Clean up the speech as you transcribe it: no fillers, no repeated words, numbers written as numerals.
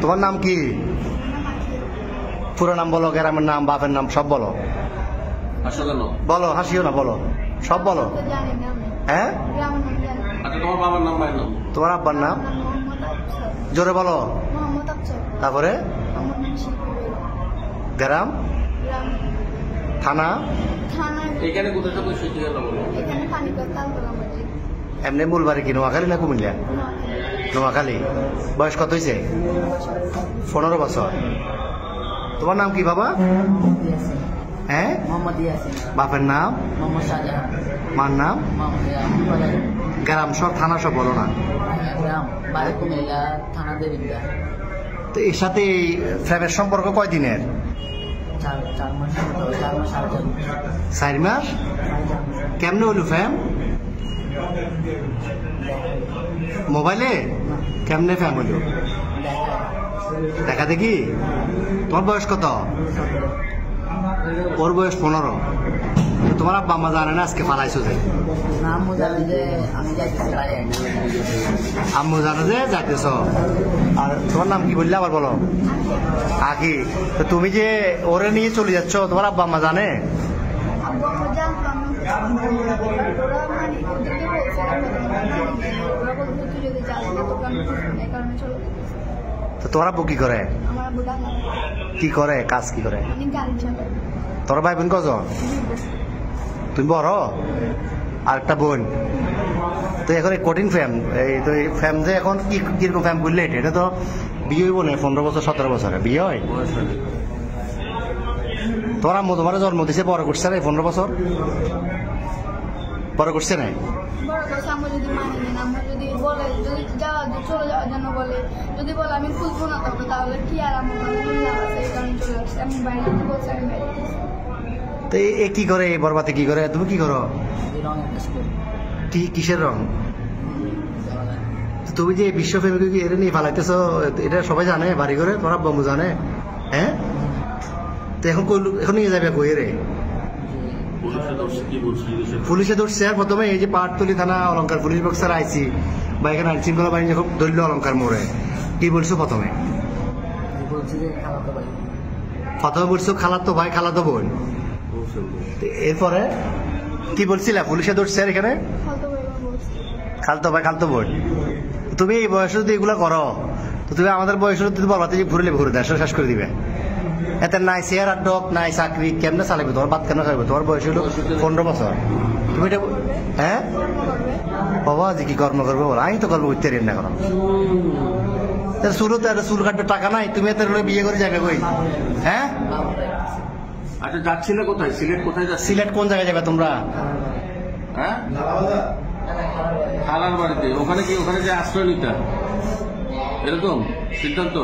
তোমার নাম কি? পুরো নাম বলো, গ্রামের নাম, বাপের নাম সব বলো। বলো, হাসিও না, বলো, সব বলো। হ্যাঁ, তোমার বাবার নাম, মায়ের নাম, তোমার আব্বার নাম জোরে বলো। তারপরে গ্রাম, থানা, এখানে কোথায় থাকবে সেই ঠিকানা বলো। এমনি মূল বাড়ি কি নোয়াখালী না কুমিল্লা? নোয়াখালী। বয়স কত হয়েছে? 15 বছর। তোমার নাম কি বাবা? হ্যাঁ, বাপের নাম, মার নাম, গ্রাম সব, থানা সব বলো না। তো এর সাথে ফ্রেমের সম্পর্ক কয়দিনের? 4 মাস। কেমনে হলো ফ্যাম? মোবাইলে? কেমনে ফ্যাম হলো? দেখা দেখি। তোমার বয়স কত? ওর বয়স 15। তোমার আব্বা আম্মা জানে না আজকে পালাইছো যে? আম্মু জানে যে যাইতেছ। আর তোমার নাম কি বললে আবার বলো? আকি। তো তুমি যে ওরে নিয়ে চলে যাচ্ছ, তোমার আব্বা আম্মা জানে? তো তোমার আব্বু কি করে? কি করে, কাজ কি করে? তোর ভাই বোন কজন? তুমি বড়? আর একটা বোন। তো এখন এই কঠিন ফ্যাম, এই তো এই ফ্যাম যে এখন কিরকম ফ্যাম বললে, এটা তো বিয়ে হইব না 15 বছর 17 বছরে বিয়ে হয়। তোমার আম্মু তোমার জন্ম দিছে, বড় করছে না 15 বছর? বড় করছে না? তো এ কি করে, বরবাতে কি করে? তুমি কি করো? কিসের রং? তুমি যে বিশ্ব ফেমিকে এটা নিয়ে ফালাইতেছ, এটা সবাই জানে বাড়ি করে? তোমার আব্বু জানে? হ্যাঁ, তো এখন নিয়ে যাবে কই রে? পুলিশে ধরছে। আর প্রথমে এই যে পাটতলি থানা অলঙ্কার পুলিশ বক্সার আইসি বা এখানে আইন শৃঙ্খলা বাহিনী যখন ধরল অলঙ্কার মোড়ে, কি বলছো প্রথমে? বলছো খালাতো ভাই, খালাতো বোন। এরপরে কি বলছিলা? পুলিশে ধরছে আর এখানে খালতো ভাই, খালতো বোন। তুমি এই বয়সে যদি এগুলো করো, তো তুমি আমাদের বয়সে যদি বলবাতে যে ঘুরলে ঘুরে দেশ শেষ করে দিবে। এতে নাই চেয়ার আর ডক, নাই চাকরি, কেমনে চালাবে? তোমার বাদ কেন খাইবে? তোমার বয়স হলো 15 বছর। তুমি এটা হ্যাঁ বাবা যে কি কর্ম করবো? আমি তো করবো উঠতে না করো। চুল কাটবে টাকা নাই, তুমি এত বিয়ে করে যাবে কই? হ্যাঁ, আচ্ছা যাচ্ছিলে কোথায়? সিলেট কোথায় যাচ্ছ? সিলেট কোন জায়গায় যাবে তোমরা? হ্যাঁ, খালার বাড়িতে। ওখানে কি, ওখানে যে আশ্রয় নিতা এরকম সিদ্ধান্ত?